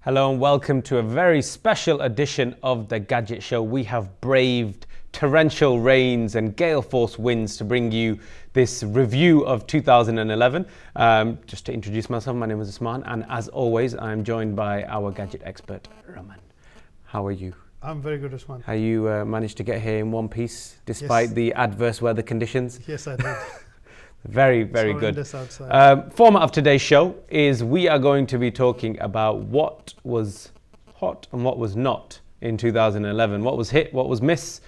Hello and welcome to a very special edition of the Gadget Show. We have braved torrential rains and gale force winds to bring you this review of 2011. Just to introduce myself, my name is Usman, and as always, I'm joined by our gadget expert, Raman. How are you? I'm very good, Usman. How you managed to get here in one piece despite the adverse weather conditions? Yes, I did. Very good. Format of today's show is we are going to be talking about what was hot and what was not in 2011. What was hit, what was miss,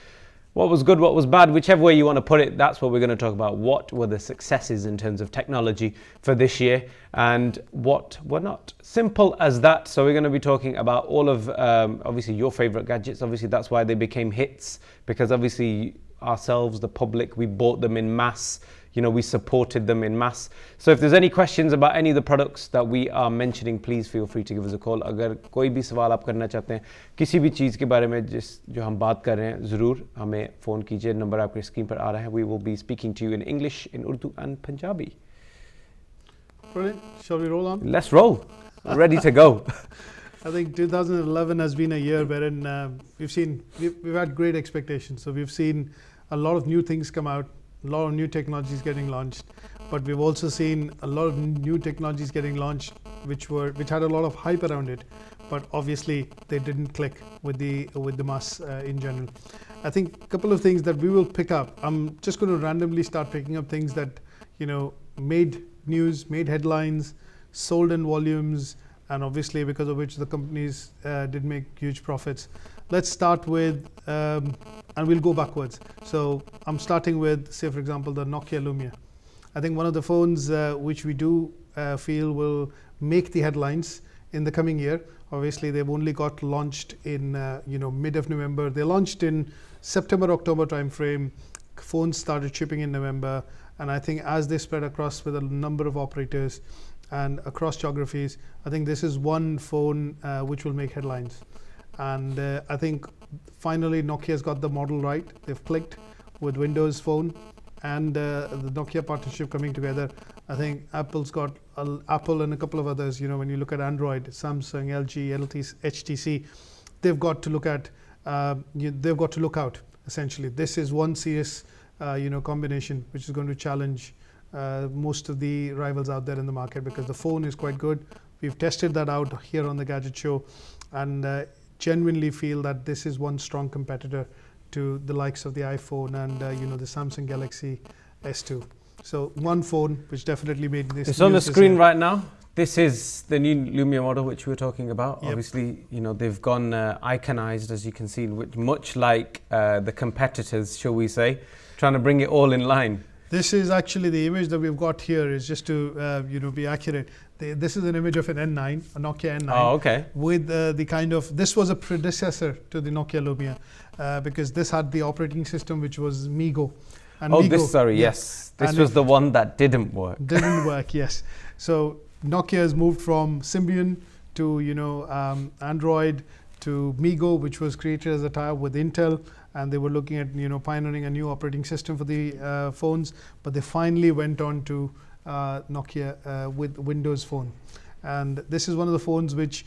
what was good, what was bad, whichever way you want to put it, that's what we're going to talk about. What were the successes in terms of technology for this year and what were not. Simple as that. So we're going to be talking about all of, obviously, your favorite gadgets. Obviously, that's why they became hits, because obviously ourselves, the public, we bought them in mass. You know, we supported them in mass. So if there's any questions about any of the products that we are mentioning, please feel free to give us a call. अगर कोई भी सवाल आप करना चाहते हैं किसी भी चीज़ के बारे में जो हम बात कर रहे हैं, ज़रूर हमें फ़ोन कीजिए. नंबर आपके स्क्रीन पर आ रहा है. We will be speaking to you in English, in Urdu and Punjabi. Brilliant. Shall we roll on? Let's roll. Ready to go. I think 2011 has been a year wherein we've had great expectations. So we've seen a lot of new things come out. A lot of new technologies getting launched, but we've also seen a lot of new technologies getting launched which had a lot of hype around it, but obviously they didn't click with the mass in general. I think a couple of things that we will pick up. I'm just going to randomly start picking up things that made news, made headlines, sold in volumes, and obviously because of which the companies did make huge profits. Let's start with, and we'll go backwards. So I'm starting with, say for example, the Nokia Lumia. I think one of the phones which we do feel will make the headlines in the coming year. Obviously they've only got launched in mid of November. They launched in September, October timeframe. Phones started shipping in November, and I think as they spread across with a number of operators and across geographies, I think this is one phone which will make headlines. And I think finally Nokia's got the model right. They've clicked with Windows Phone and the Nokia partnership coming together. I think Apple's got Apple and a couple of others. When you look at Android, Samsung, LG, HTC, they've got to look at they've got to look out. Essentially, this is one serious combination which is going to challenge most of the rivals out there in the market, because the phone is quite good. We've tested that out here on the Gadget Show, and genuinely feel that this is one strong competitor to the likes of the iPhone and the Samsung Galaxy S2. So one phone which definitely made this. It's on the screen right now. This is the new Lumia model which we were talking about. Yep. Obviously, they've gone iconized, as you can see, much like the competitors, shall we say, trying to bring it all in line. This is actually the image that we've got here, is just to be accurate. This is an image of an N9, a Nokia N9. Oh, okay. With this was a predecessor to the Nokia Lumia, because this had the operating system which was MeeGo. And yes. This was the one that didn't work. Didn't work, yes. So Nokia has moved from Symbian to Android to MeeGo, which was created as a tie-up with Intel, and they were looking at pioneering a new operating system for the phones, but they finally went on to Nokia with Windows Phone. And this is one of the phones which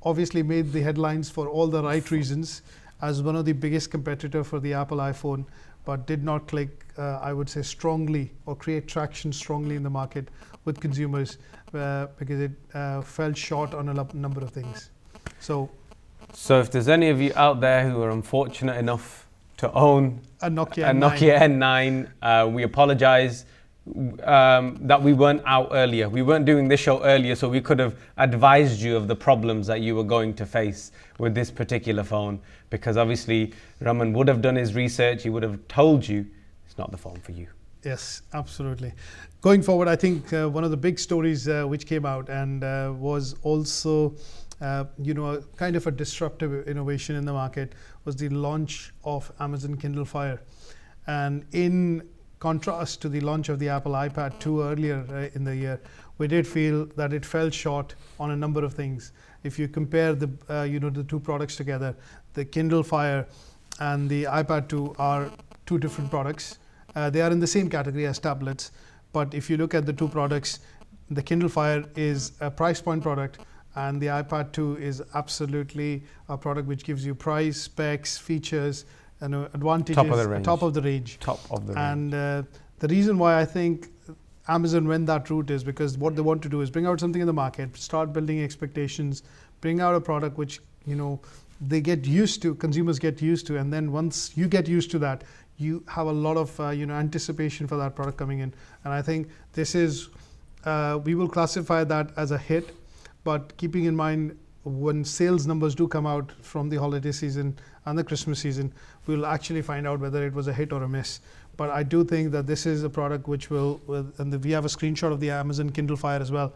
obviously made the headlines for all the right reasons, as one of the biggest competitor for the Apple iPhone, but did not click, I would say, strongly or create traction strongly in the market with consumers, because it fell short on a number of things. So if there's any of you out there who are unfortunate enough to own a Nokia N9, we apologize that we weren't out earlier. We weren't doing this show earlier, so we could have advised you of the problems that you were going to face with this particular phone, because obviously Raman would have done his research. He would have told you it's not the phone for you. Yes, absolutely. Going forward, I think one of the big stories which came out and was also kind of a disruptive innovation in the market was the launch of Amazon Kindle Fire. And in contrast to the launch of the Apple iPad 2 earlier in the year, we did feel that it fell short on a number of things. If you compare the two products together, the Kindle Fire and the iPad 2 are two different products. They are in the same category as tablets, but if you look at the two products, the Kindle Fire is a price point product And the iPad 2 is absolutely a product which gives you price, specs, features, and advantages. Top of the range. Top of the range. Top of the range. And the reason why I think Amazon went that route is because what they want to do is bring out something in the market, start building expectations, bring out a product which, they get used to, consumers get used to, and then once you get used to that, you have a lot of anticipation for that product coming in. And I think this is, we will classify that as a hit, but keeping in mind when sales numbers do come out from the holiday season and the Christmas season, we'll actually find out whether it was a hit or a miss. But I do think that this is a product which will, and we have a screenshot of the Amazon Kindle Fire as well,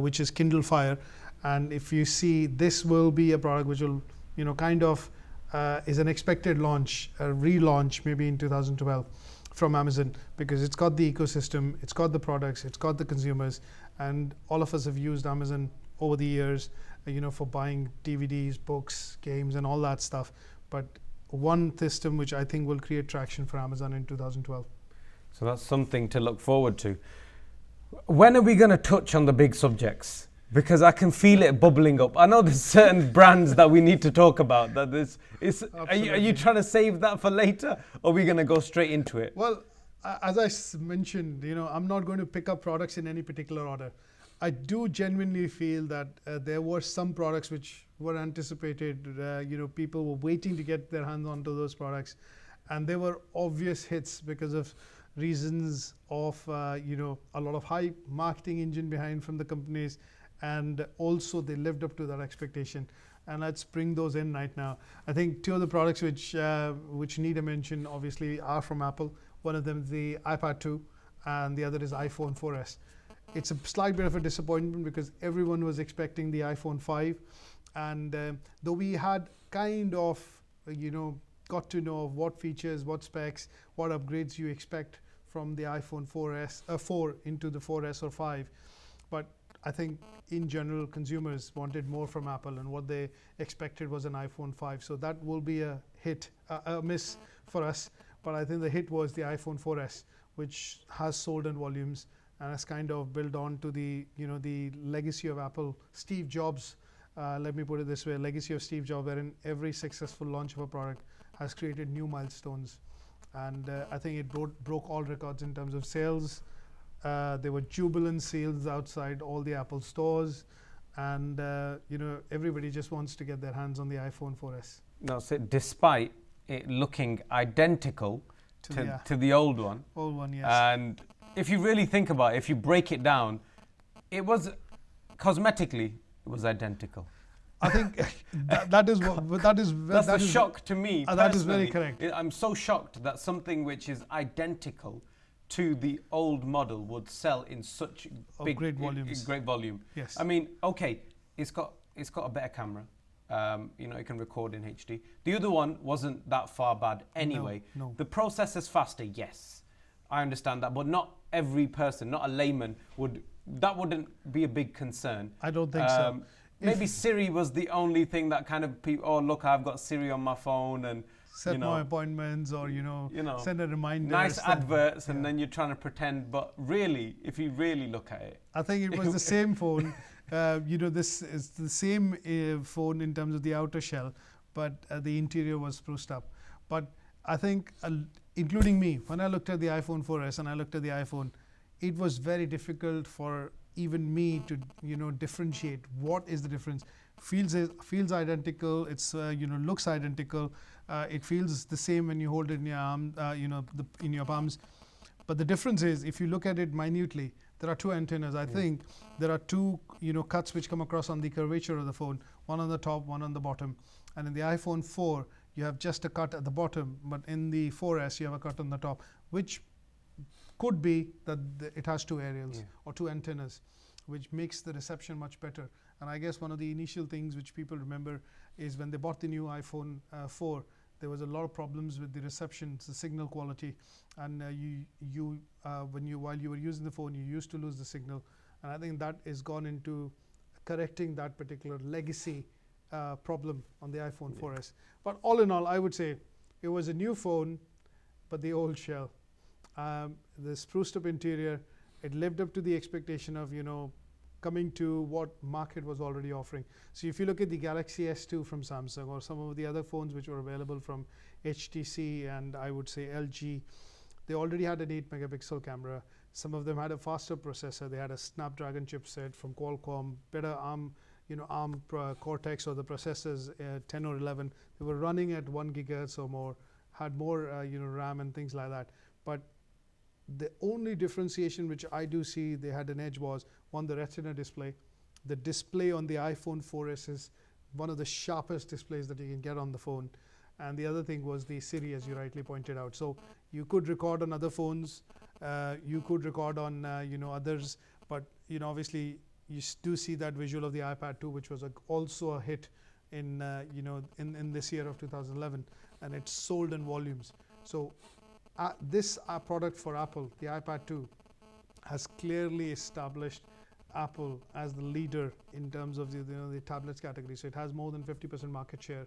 which is Kindle Fire. And if you see, this will be a product which will, is an expected launch, a relaunch maybe in 2012 from Amazon, because it's got the ecosystem, it's got the products, it's got the consumers, and all of us have used Amazon over the years, for buying DVDs, books, games, and all that stuff. But one system which I think will create traction for Amazon in 2012. So that's something to look forward to. When are we going to touch on the big subjects? Because I can feel it bubbling up. I know there's certain brands that we need to talk about. That this is. Are you trying to save that for later, or are we going to go straight into it? Well, as I mentioned, I'm not going to pick up products in any particular order. I do genuinely feel that there were some products which were anticipated. People were waiting to get their hands onto those products, and they were obvious hits because of reasons of a lot of hype, marketing engine behind from the companies. And also they lived up to that expectation. And let's bring those in right now. I think two of the products which need a mention obviously are from Apple. One of them is the iPad 2 and the other is iPhone 4S. It's a slight bit of a disappointment because everyone was expecting the iPhone 5. And though we had kind of, got to know of what features, what specs, what upgrades you expect from the iPhone 4 into the 4S or 5. But I think in general, consumers wanted more from Apple, and what they expected was an iPhone 5. So that will be a hit, a miss for us. But I think the hit was the iPhone 4S, which has sold in volumes and has kind of built on to the, the legacy of Apple. Steve Jobs, let me put it this way, legacy of Steve Jobs, wherein every successful launch of a product has created new milestones. And I think it broke all records in terms of sales. There were jubilant sales outside all the Apple stores, and everybody just wants to get their hands on the iPhone 4S. No, so despite it looking identical to the old one. Old one, yes. And if you really think about it, if you break it down, it was cosmetically it was identical. I think that's a shock to me. That is very correct. I'm so shocked that something which is identical to the old model would sell in such great volumes. Great volume. Yes. I mean, okay, it's got a better camera. It can record in HD. The other one wasn't that far bad anyway. No. The processor's faster, yes. I understand that, but not every person, not a layman wouldn't be a big concern. I don't think so. Maybe Siri was the only thing that kind of look, I've got Siri on my phone and set my appointments, or send a reminder. Nice adverts, and then you're trying to pretend. But really, if you really look at it, I think it was the same phone. This is the same phone in terms of the outer shell, but the interior was spruced up. But I think, including me, when I looked at the iPhone 4S and I looked at the iPhone, it was very difficult for even me to differentiate what is the difference. Feels identical. It's looks identical. It feels the same when you hold it in your arm, in your palms. But the difference is, if you look at it minutely, there are two antennas. I think there are two cuts which come across on the curvature of the phone. One on the top, one on the bottom. And in the iPhone 4, you have just a cut at the bottom, but in the 4S, you have a cut on the top, which could be that it has two aerials or two antennas, which makes the reception much better. And I guess one of the initial things which people remember is when they bought the new iPhone 4, there was a lot of problems with the reception, the signal quality, and while you were using the phone, you used to lose the signal. And I think that is gone into correcting that particular legacy problem on the iPhone 4S. But all in all, I would say it was a new phone, but the old shell. The spruced up interior, it lived up to the expectation of coming to what market was already offering. So if you look at the Galaxy S2 from Samsung, or some of the other phones which were available from HTC and I would say LG, they already had an 8 megapixel camera. Some of them had a faster processor. They had a Snapdragon chipset from Qualcomm, better ARM, ARM Cortex, or the processors 10 or 11. They were running at 1 gigahertz or more, had more RAM and things like that. But the only differentiation which I do see they had an edge was, one, the Retina display. The display on the iPhone 4S is one of the sharpest displays that you can get on the phone. And the other thing was the Siri, as you rightly pointed out. So you could record on other phones, you could record on others, but obviously you do see that visual of the iPad 2, which was also a hit in in this year of 2011, and it sold in volumes. So this product for Apple, the iPad 2, has clearly established Apple as the leader in terms of the tablets category. So it has more than 50% market share,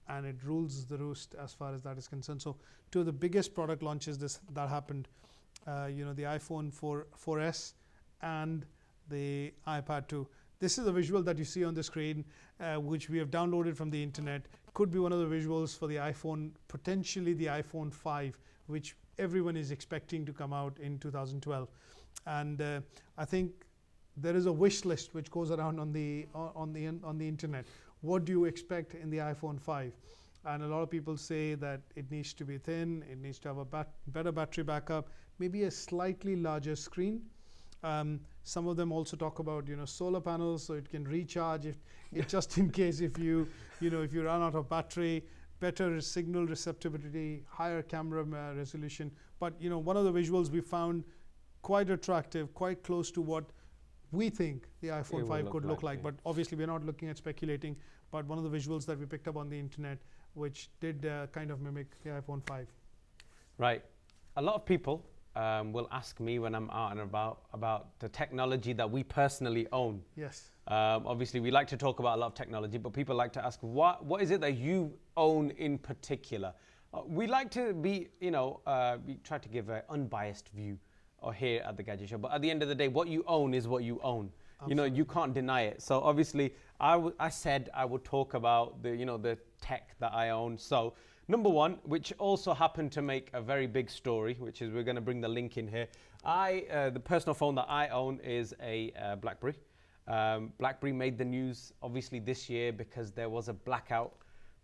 and it rules the roost as far as that is concerned. So two of the biggest product launches that happened, the iPhone 4S and the iPad 2. This is a visual that you see on the screen, which we have downloaded from the internet. Could be one of the visuals for the iPhone, potentially the iPhone 5, which everyone is expecting to come out in 2012. And I think there is a wish list which goes around on the internet. What do you expect in the iPhone 5? And a lot of people say that it needs to be thin, it needs to have a better battery backup, maybe a slightly larger screen. Some of them also talk about solar panels, so it can recharge if just in case if you run out of battery. Better signal receptivity, higher camera resolution. But one of the visuals we found quite attractive, quite close to what we think the iPhone 5 could look like. But obviously we're not looking at speculating, but one of the visuals that we picked up on the internet which did kind of mimic the iPhone 5. Right. A lot of people will ask me when I'm out and about the technology that we personally own. Yes. Obviously, we like to talk about a lot of technology, but people like to ask, what is it that you own in particular? We like to be, we try to give an unbiased view here at the Gadget Show. But at the end of the day, what you own is what you own. Absolutely. You can't deny it. So obviously, I said I would talk about the tech that I own. So number one, which also happened to make a very big story, which is, we're going to bring the link in here. The personal phone that I own is a BlackBerry. BlackBerry made the news obviously this year because there was a blackout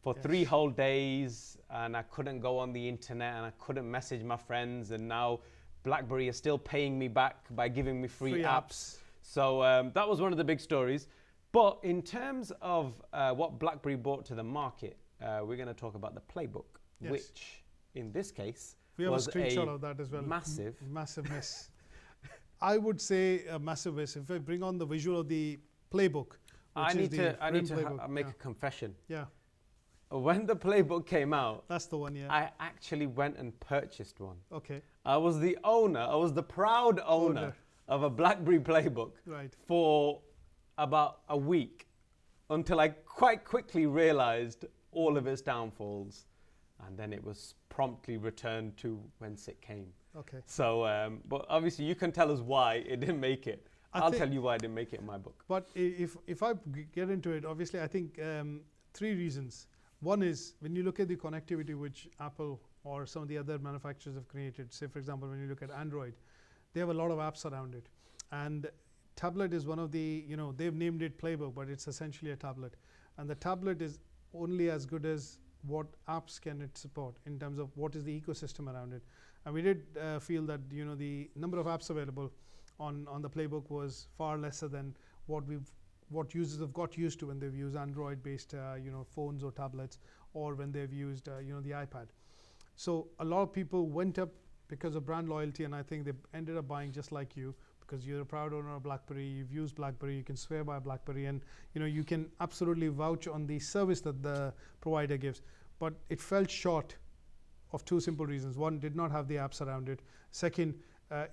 for 3 whole days, and I couldn't go on the internet and I couldn't message my friends, and now BlackBerry is still paying me back by giving me free apps. So that was one of the big stories. But in terms of what BlackBerry brought to the market, we're going to talk about the Playbook, which in this case we have a screenshot of that as well. Massive miss. I would say a massive miss. If I bring on the visual of the Playbook, I need to make a confession. Yeah. When the Playbook came out, that's the one. Yeah. I actually went and purchased one. Okay. I was the proud owner of a BlackBerry Playbook for about a week, until I quite quickly realized all of its downfalls, and then it was promptly returned to whence it came. Okay. So, but obviously you can tell us why it didn't make it. I'll tell you why I didn't make it in my book. But if I get into it, obviously I think 3 reasons. One is, when you look at the connectivity which Apple or some of the other manufacturers have created, say for example, when you look at Android, they have a lot of apps around it. And tablet is one of the, they've named it Playbook, but it's essentially a tablet. And the tablet is only as good as what apps can it support in terms of what is the ecosystem around it. And we did feel that, the number of apps available on the Playbook was far lesser than what users have got used to when they've used Android-based, phones or tablets, or when they've used, the iPad. So a lot of people went up because of brand loyalty, and I think they ended up buying just like you, because you're a proud owner of BlackBerry, you've used BlackBerry, you can swear by BlackBerry, and you can absolutely vouch on the service that the provider gives. But it fell short of 2 simple reasons. One, did not have the apps around it. Second,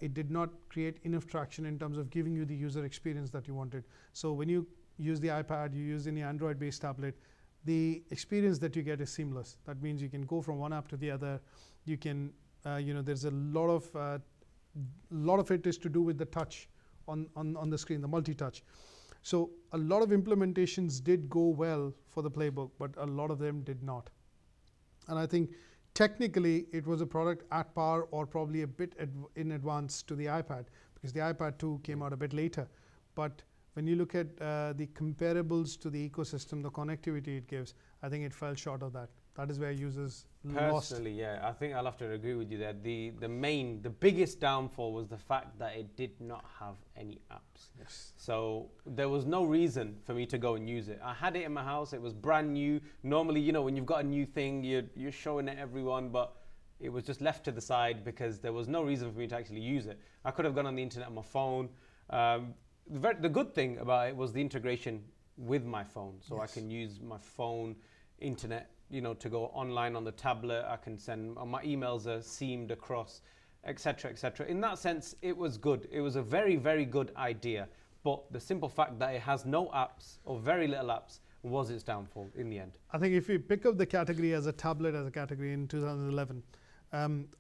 it did not create enough traction in terms of giving you the user experience that you wanted. So when you use the iPad, you use any Android-based tablet, the experience that you get is seamless. That means you can go from one app to the other. You can, there's a lot of it is to do with the touch on the screen, the multi-touch. So a lot of implementations did go well for the Playbook, but a lot of them did not. And I think technically it was a product at par or probably a bit in advance to the iPad, because the iPad 2 came out a bit later. But when you look at the comparables to the ecosystem, the connectivity it gives, I think it fell short of that. That is where users lost. Personally, yeah, I think I'll have to agree with you there. The biggest downfall was the fact that it did not have any apps. Yes. So there was no reason for me to go and use it. I had it in my house. It was brand new. Normally, you know, when you've got a new thing, you're showing it everyone, but it was just left to the side because there was no reason for me to actually use it. I could have gone on the internet on my phone. The good thing about it was the integration with my phone. So yes. I can use my phone, internet, you know, to go online on the tablet. I can send, my emails are seamed across, etc., etc. In that sense, it was good. It was a very, very good idea. But the simple fact that it has no apps or very little apps was its downfall in the end. I think if we pick up the category as a tablet as a category in 2011,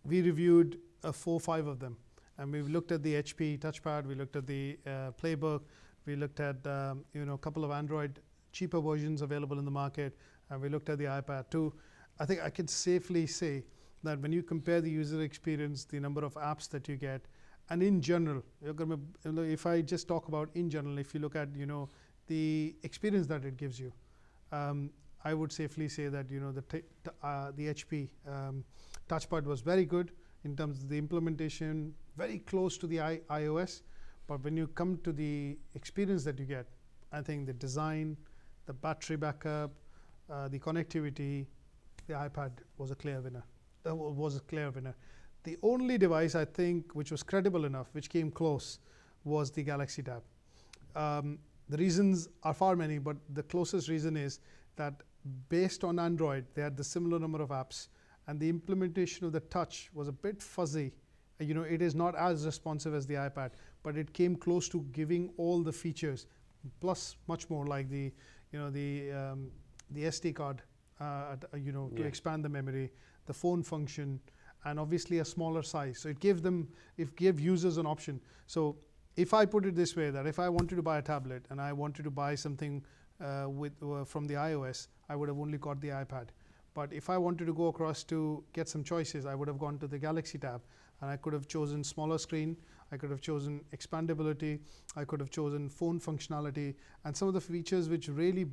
we reviewed 4 or 5 of them. And we've looked at the HP touchpad, we looked at the Playbook, we looked at a couple of Android cheaper versions available in the market, and we looked at the iPad 2. I think I could safely say that when you compare the user experience, the number of apps that you get, and in general, if I just talk about in general, if you look at the experience that it gives you, I would safely say that the HP touchpad was very good in terms of the implementation, very close to the iOS. But when you come to the experience that you get, I think the design, the battery backup, the connectivity, the iPad was a clear winner. The only device I think which was credible enough, which came close, was the Galaxy Tab. The reasons are far many, but the closest reason is that based on Android, they had the similar number of apps, and the implementation of the touch was a bit fuzzy. It is not as responsive as the iPad, but it came close to giving all the features, plus much more, like the SD card, to expand the memory, the phone function, and obviously a smaller size. So it gave users an option. So if I put it this way, that if I wanted to buy a tablet and I wanted to buy something from the iOS, I would have only got the iPad. But if I wanted to go across to get some choices, I would have gone to the Galaxy Tab, and I could have chosen smaller screen, I could have chosen expandability, I could have chosen phone functionality, and some of the features which really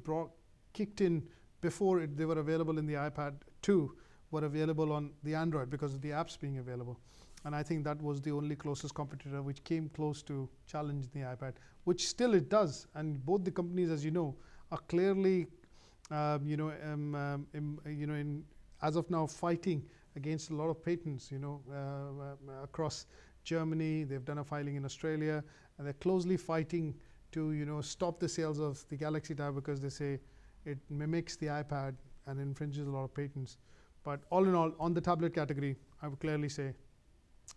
kicked in before they were available in the iPad 2 were available on the Android because of the apps being available. And I think that was the only closest competitor which came close to challenge the iPad, which still it does. And both the companies, as you know, are clearly as of now fighting against a lot of patents across Germany. They've done a filing in Australia, and they're closely fighting to stop the sales of the Galaxy Tab because they say it mimics the iPad and infringes a lot of patents. But all in all, on the tablet category, I would clearly say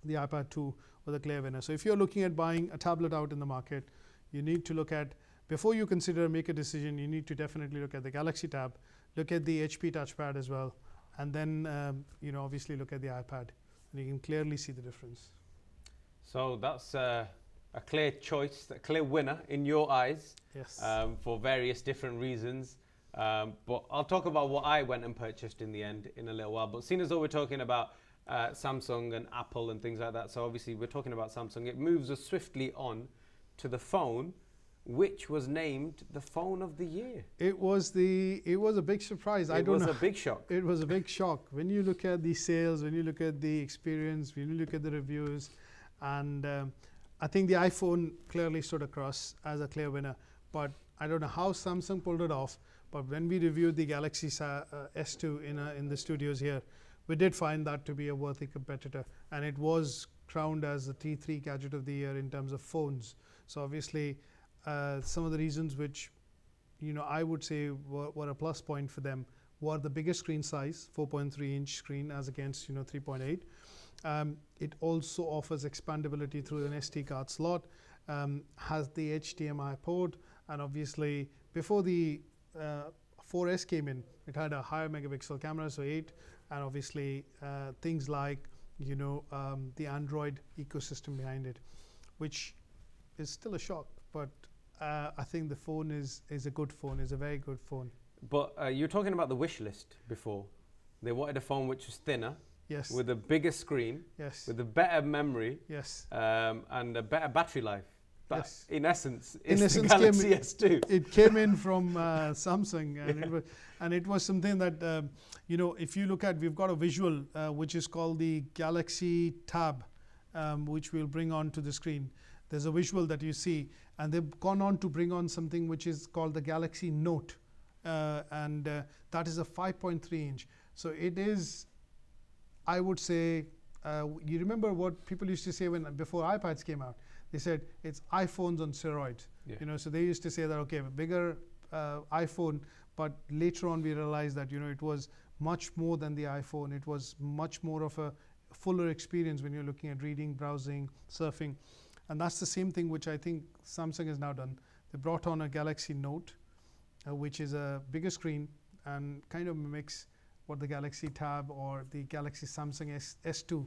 the iPad 2 was a clear winner. So if you're looking at buying a tablet out in the market, you need to look at, before you make a decision, you need to definitely look at the Galaxy Tab, look at the HP touchpad as well, and then obviously look at the iPad, and you can clearly see the difference. So that's a clear choice, a clear winner in your eyes. Yes. For various different reasons. But I'll talk about what I went and purchased in the end in a little while. But seeing as though we're talking about Samsung and Apple and things like that, so obviously we're talking about Samsung, it moves us swiftly on to the phone, which was named the phone of the year. It was a big surprise. It was a big shock. It was a big shock. When you look at the sales, when you look at the experience, when you look at the reviews, and I think the iPhone clearly stood across as a clear winner. But I don't know how Samsung pulled it off. But when we reviewed the Galaxy S2 in the studios here, we did find that to be a worthy competitor, and it was crowned as the T3 Gadget of the Year in terms of phones. So obviously, some of the reasons which I would say were a plus point for them were the bigger screen size, 4.3-inch screen as against 3.8. It also offers expandability through an SD card slot, has the HDMI port, and obviously before the 4S came in, it had a higher megapixel camera, so 8, and obviously things like the Android ecosystem behind it, which is still a shock, but I think the phone is a good phone, is a very good phone. But you were talking about the wish list before. They wanted a phone which was thinner, yes, with a bigger screen, yes, with a better memory, yes, and a better battery life. But yes. in essence, it's the Galaxy S2. It came in from Samsung, and it was something that if you look at, we've got a visual which is called the Galaxy Tab, which we'll bring on to the screen. There's a visual that you see, and they've gone on to bring on something which is called the Galaxy Note, and that is a 5.3 inch. So it is, I would say, you remember what people used to say before iPads came out? They said it's iPhones on steroids. Yeah. So they used to say that, okay, a bigger iPhone, but later on we realized that it was much more than the iPhone. It was much more of a fuller experience when you're looking at reading, browsing, surfing. And that's the same thing which I think Samsung has now done. They brought on a Galaxy Note, which is a bigger screen and kind of mimics what the Galaxy Tab or the Galaxy Samsung S2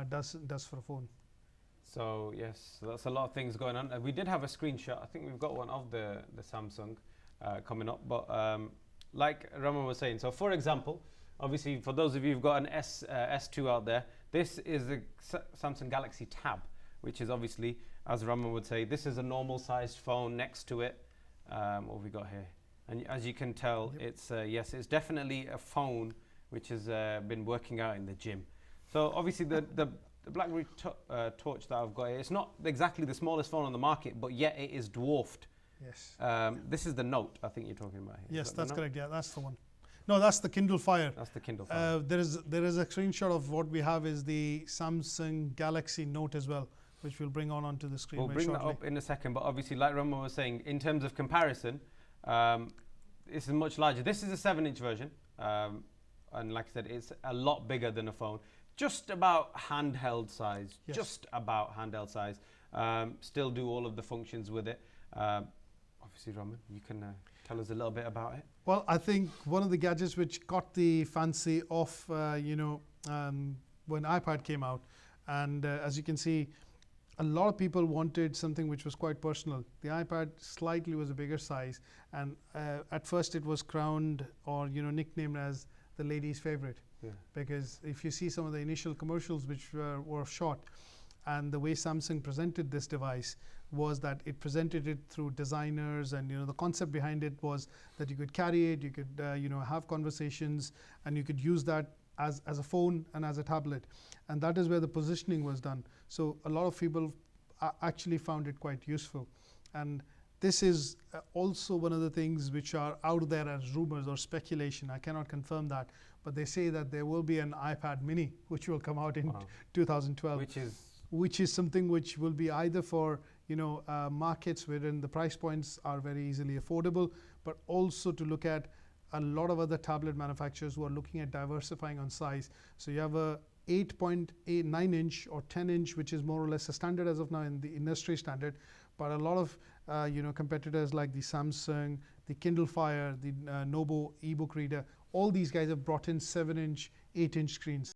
does for a phone. So yes, so that's a lot of things going on. We did have a screenshot. I think we've got one of the Samsung coming up. But like Raman was saying, so for example, obviously for those of you who've got an S2 out there, this is the Samsung Galaxy Tab, which is obviously, as Raman would say, this is a normal sized phone. Next to it, what have we got here? And as you can tell, yep. It's yes, it's definitely a phone which has been working out in the gym. So obviously the BlackBerry Torch that I've got here, it's not exactly the smallest phone on the market, but yet it is dwarfed. Yes. This is the Note, I think you're talking about here. Yes, that's correct. Yeah, that's the one. No, that's the Kindle Fire. That's the Kindle Fire. There is a screenshot of what we have is the Samsung Galaxy Note as well, which we'll bring onto the screen. We'll bring that up in a second, but obviously, like Raman was saying, in terms of comparison, this is much larger. This is a 7-inch version, and like I said, it's a lot bigger than a phone. Just about handheld size. Yes. Just about handheld size. Still do all of the functions with it. Obviously, Raman, you can tell us a little bit about it. Well, I think one of the gadgets which caught the fancy of when iPad came out, and as you can see, a lot of people wanted something which was quite personal. The iPad slightly was a bigger size, and at first it was crowned or nicknamed as the ladies' favorite. Yeah. Because if you see some of the initial commercials which were shot, and the way Samsung presented this device was that it presented it through designers, and the concept behind it was that you could carry it, you could have conversations, and you could use that as a phone and as a tablet, and that is where the positioning was done. So a lot of people actually found it quite useful, and this is also one of the things which are out there as rumors or speculation. I cannot confirm that, but they say that there will be an iPad mini which will come out in 2012, which is something which will be either for markets wherein the price points are very easily affordable, but also to look at a lot of other tablet manufacturers who are looking at diversifying on size. So you have a 8.9 inch or 10 inch, which is more or less a standard as of now in the industry standard, but a lot of competitors like the Samsung, the Kindle Fire, the Nobo ebook reader, all these guys have brought in 7 inch, 8 inch screens.